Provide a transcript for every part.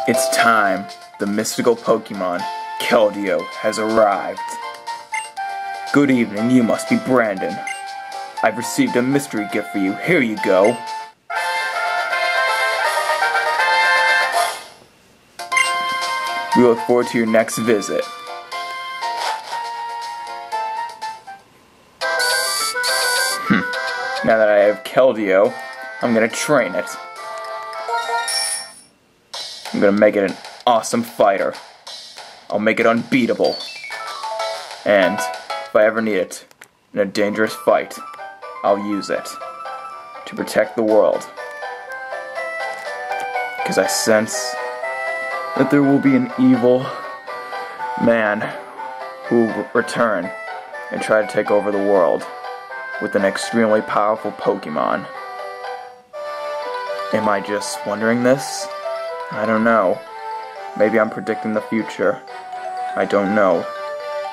It's time. The mystical Pokemon, Keldeo, has arrived. Good evening, you must be Brandon. I've received a mystery gift for you. Here you go. We look forward to your next visit. Now that I have Keldeo, I'm gonna train it. I'm gonna make it an awesome fighter. I'll make it unbeatable. And if I ever need it in a dangerous fight, I'll use it to protect the world. Because I sense that there will be an evil man who will return and try to take over the world with an extremely powerful Pokemon. Am I just wondering this? I don't know. Maybe I'm predicting the future. I don't know.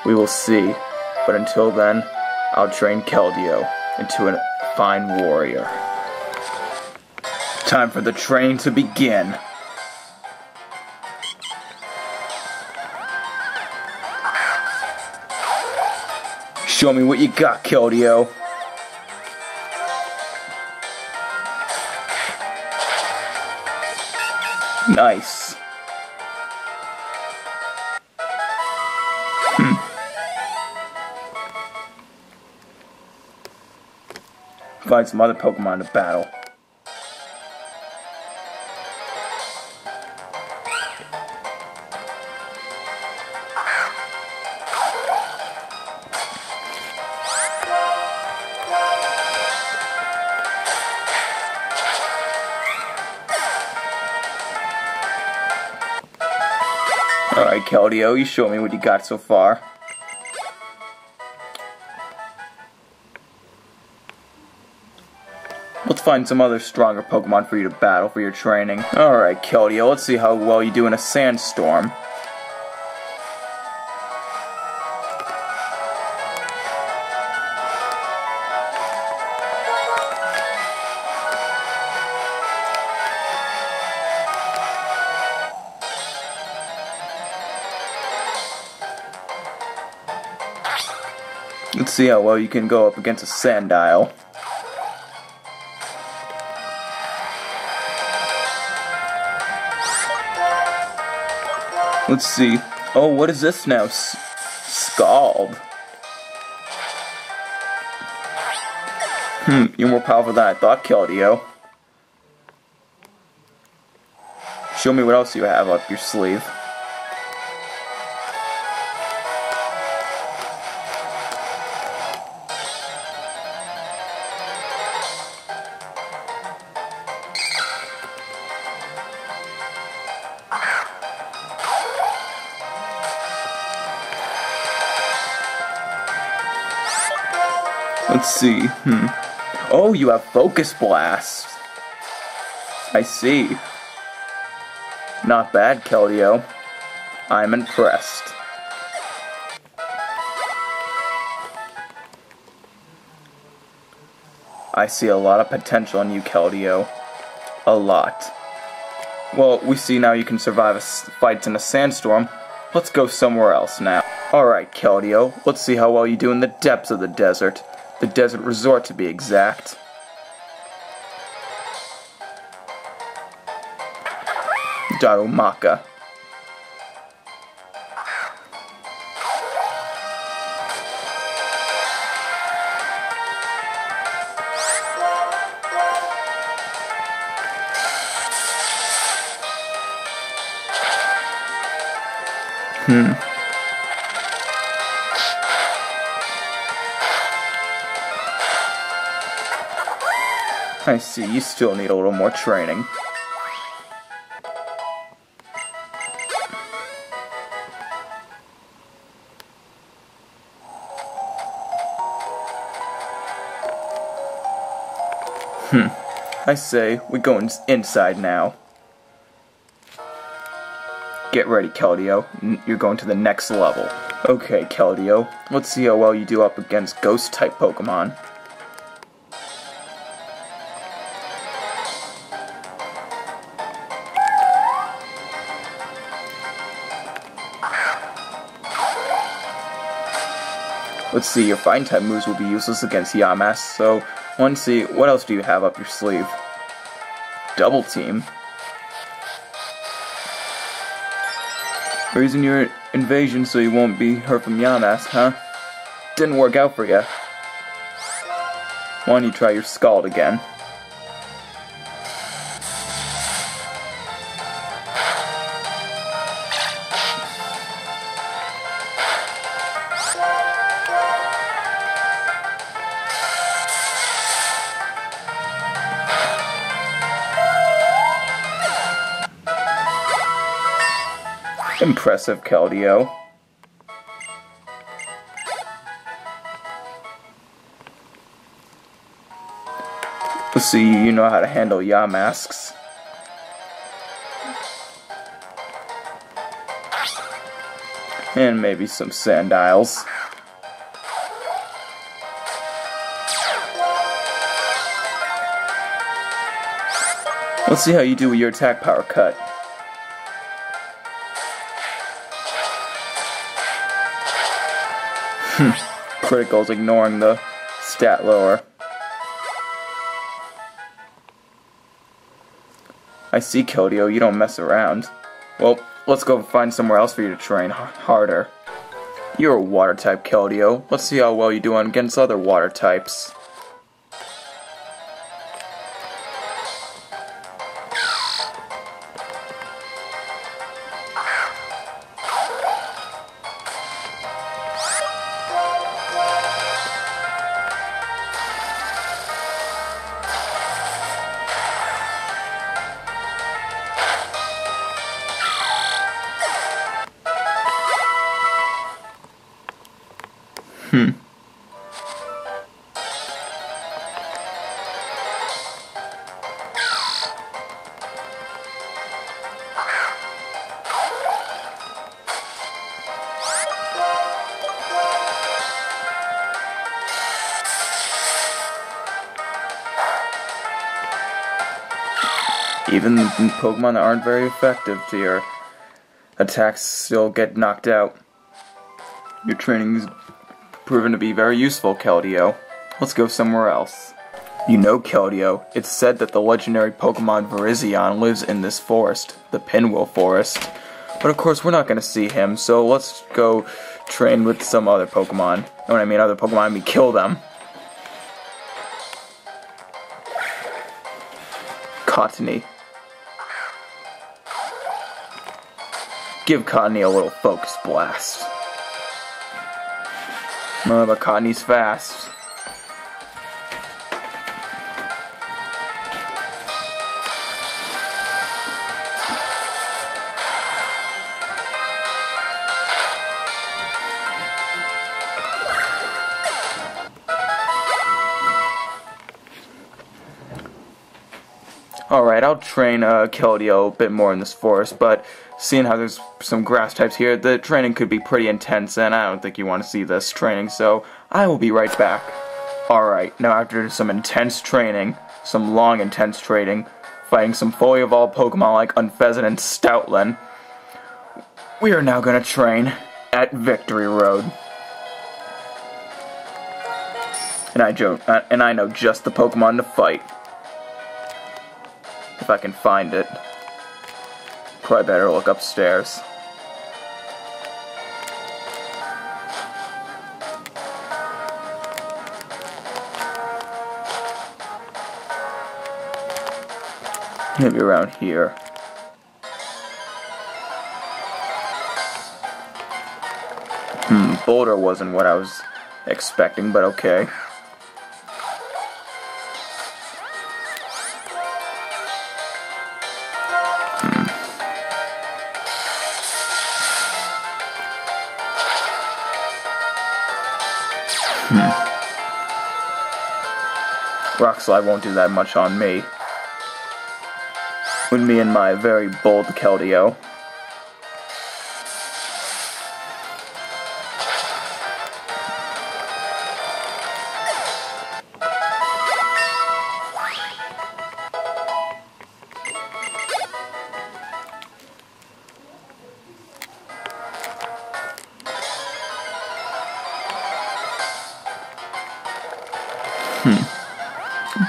We will see. But until then, I'll train Keldeo into a fine warrior. Time for the training to begin. Show me what you got, Keldeo. Nice. Find some other Pokemon to battle. Alright, Keldeo, you show me what you got so far. Let's find some other stronger Pokemon for you to battle for your training. Alright, Keldeo, let's see how well you do in a sandstorm. Let's see how well you can go up against a Sandile. Let's see. Oh, what is this now? Scald. You're more powerful than I thought, Keldeo. Show me what else you have up your sleeve. Let's see. Oh, you have Focus Blast. I see. Not bad, Keldeo. I'm impressed. I see a lot of potential in you, Keldeo. A lot. Well, we see now you can survive fights in a sandstorm. Let's go somewhere else now. Alright, Keldeo. Let's see how well you do in the depths of the desert. The desert resort, to be exact. Darumaka. I see, you still need a little more training. I say, we go inside now. Get ready, Keldeo. You're going to the next level. Okay, Keldeo. Let's see how well you do up against Ghost-type Pokemon. Let's see, your fighting type moves will be useless against Yamask, so let's see, what else do you have up your sleeve? Double Team. Raising your invasion so you won't be hurt from Yamask, huh? Didn't work out for you. Why don't you try your Scald again? Impressive, Keldeo. Let's see, you know how to handle Yamasks. And maybe some Sandiles. Let's see how you do with your attack power cut. Critical's ignoring the stat lower. I see, Keldeo, you don't mess around. Well, let's go find somewhere else for you to train harder. You're a water type, Keldeo. Let's see how well you do against other water types. Even Pokemon that aren't very effective to your attacks still get knocked out. Your training is proven to be very useful, Keldeo. Let's go somewhere else. You know, Keldeo, it's said that the legendary Pokemon Virizion lives in this forest, the Pinwheel Forest. But of course, we're not going to see him, so let's go train with some other Pokemon. When I mean other Pokemon, I mean kill them. Cottony. Give Cottony a little focus blast. But Cottony's fast. Alright, I'll train Keldeo a bit more in this forest, but seeing how there's some grass types here, the training could be pretty intense, and I don't think you want to see this training, so I will be right back. Alright, now after some intense training, some long intense training, fighting some fully evolved Pokemon like Unfezant and Stoutland, we are now going to train at Victory Road. And I know just the Pokemon to fight. If I can find it. Probably better look upstairs. Maybe around here. Boulder wasn't what I was expecting, but okay. Rock Slide won't do that much on me. With me and my very bold Keldeo.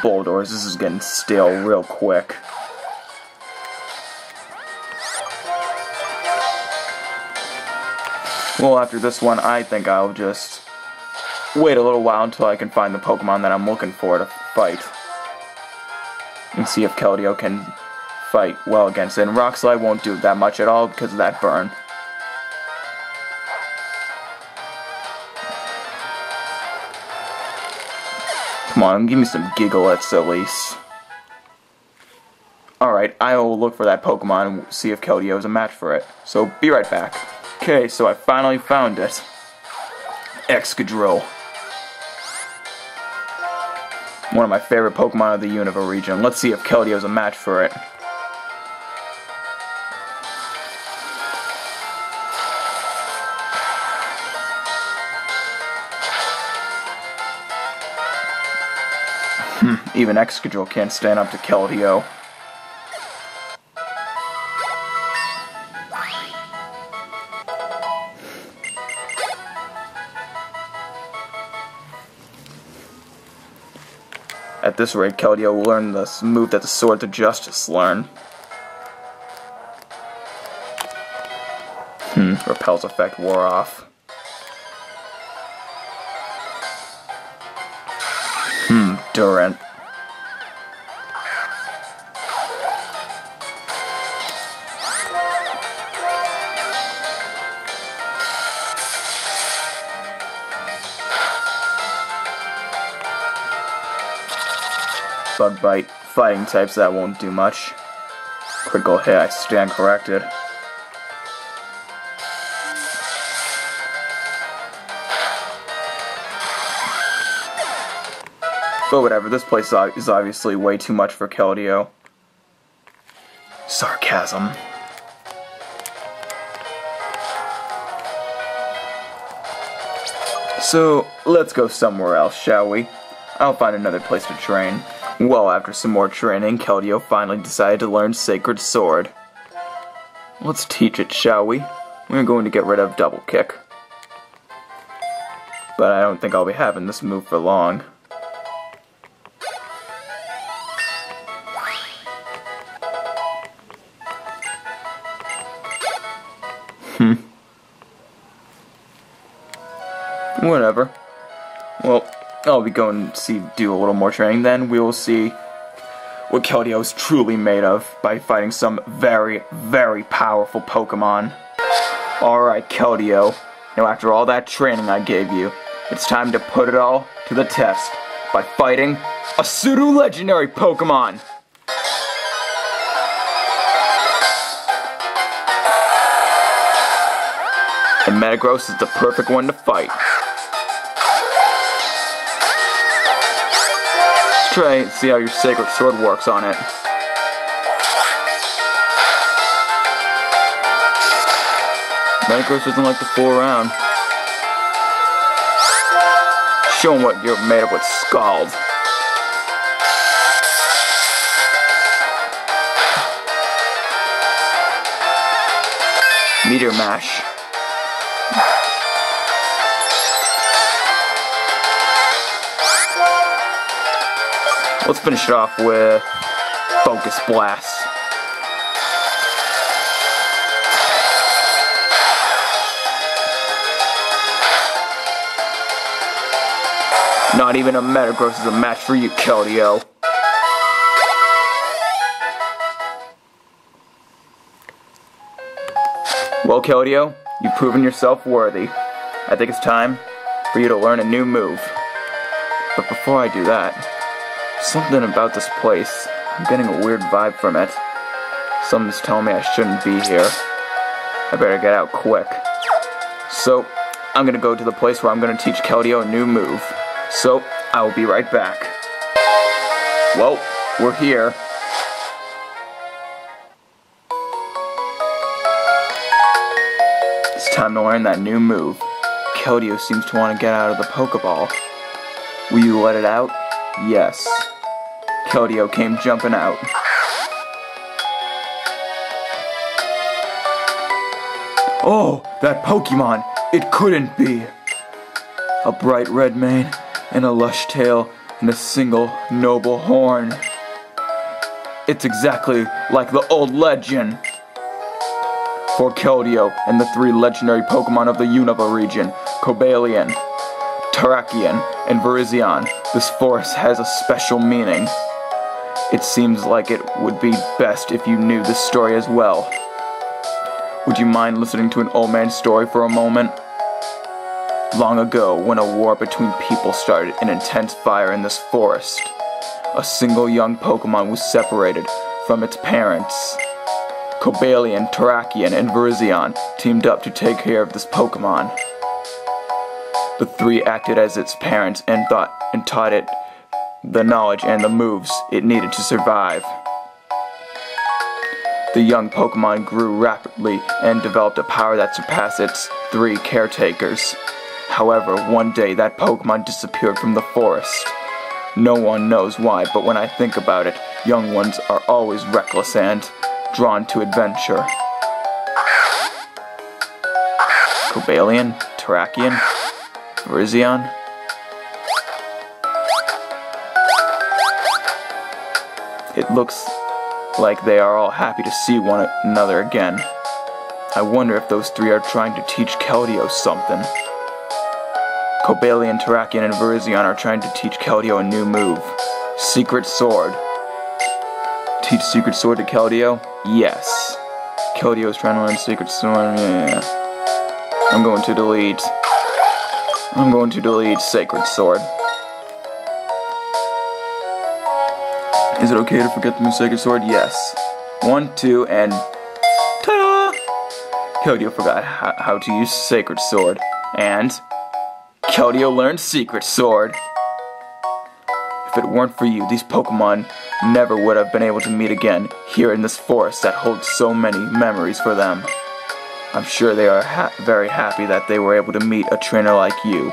full doors. This is getting stale real quick. Well, after this one, I think I'll just wait a little while until I can find the Pokemon that I'm looking for to fight. And see if Keldeo can fight well against it. And Rock Slide won't do that much at all because of that burn. Come on, give me some Gigglets at least. Alright, I will look for that Pokemon and see if Keldeo is a match for it. So, be right back. Okay, so I finally found it. Excadrill. One of my favorite Pokemon of the Unova region. Let's see if Keldeo is a match for it. Even Excadrill can't stand up to Keldeo. At this rate, Keldeo will learn this move that the Swords of Justice learn. Repel's effect wore off. Durant. Bug Bite. Fighting types, that won't do much. Critical hit, I stand corrected. But whatever, this place is obviously way too much for Keldeo. Sarcasm. So, let's go somewhere else, shall we? I'll find another place to train. Well, after some more training, Keldeo finally decided to learn Sacred Sword. Let's teach it, shall we? We're going to get rid of Double Kick. But I don't think I'll be having this move for long. Whatever. Well, I'll be going to do a little more training, then we will see what Keldeo is truly made of by fighting some very, very powerful Pokemon. Alright, Keldeo. Now after all that training I gave you, it's time to put it all to the test by fighting a pseudo-legendary Pokemon! And Metagross is the perfect one to fight. Try and see how your Sacred Sword works on it. Metagross doesn't like to fool around. Show him what you're made of with Scald. Meteor Mash. Let's finish it off with Focus Blast. Not even a Metagross is a match for you, Keldeo. Well, Keldeo, you've proven yourself worthy. I think it's time for you to learn a new move. But before I do that, something about this place, I'm getting a weird vibe from it. Something's telling me I shouldn't be here. I better get out quick. So, I'm gonna go to the place where I'm gonna teach Keldeo a new move. So, I will be right back. Well, we're here. It's time to learn that new move. Keldeo seems to want to get out of the Pokeball. Will you let it out? Yes. Keldeo came jumping out. Oh, that Pokemon! It couldn't be! A bright red mane and a lush tail and a single noble horn. It's exactly like the old legend. For Keldeo and the 3 legendary Pokémon of the Unova Region, Cobalion, Terrakion, and Virizion, this forest has a special meaning. It seems like it would be best if you knew this story as well. Would you mind listening to an old man's story for a moment? Long ago, when a war between people started an intense fire in this forest, a single young Pokémon was separated from its parents. Cobalion, Terrakion, and Virizion teamed up to take care of this Pokémon. The 3 acted as its parents and taught it the knowledge and the moves it needed to survive. The young Pokémon grew rapidly and developed a power that surpassed its 3 caretakers. However, one day that Pokémon disappeared from the forest. No one knows why, but when I think about it, young ones are always reckless and drawn to adventure. Cobalion, Terrakion, Virizion. It looks like they are all happy to see one another again. I wonder if those 3 are trying to teach Keldeo something. Cobalion, Terrakion, and Virizion are trying to teach Keldeo a new move. Secret Sword. Teach Secret Sword to Keldeo? Yes. Keldeo is trying to learn Secret Sword. Yeah. I'm going to delete Sacred Sword. Is it okay to forget the new Sacred Sword? Yes. 1, 2, and ta-da! Keldeo forgot how to use Sacred Sword, and Keldeo learned Secret Sword. If it weren't for you, these Pokémon never would have been able to meet again here in this forest that holds so many memories for them. I'm sure they are very happy that they were able to meet a trainer like you.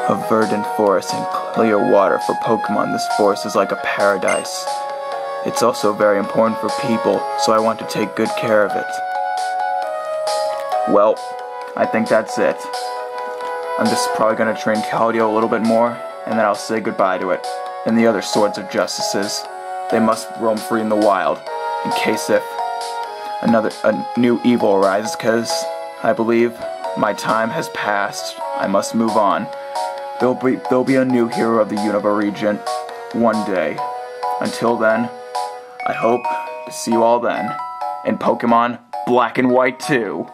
A verdant forest and clear water for Pokémon. This forest is like a paradise. It's also very important for people, so I want to take good care of it. Well, I think that's it. I'm just probably going to train Keldeo a little bit more, and then I'll say goodbye to it. And the other Swords of Justices, they must roam free in the wild, in case if a new evil arises, because I believe my time has passed. I must move on. There'll be a new hero of the Unova Region one day. Until then, I hope to see you all then. In Pokemon Black and White 2.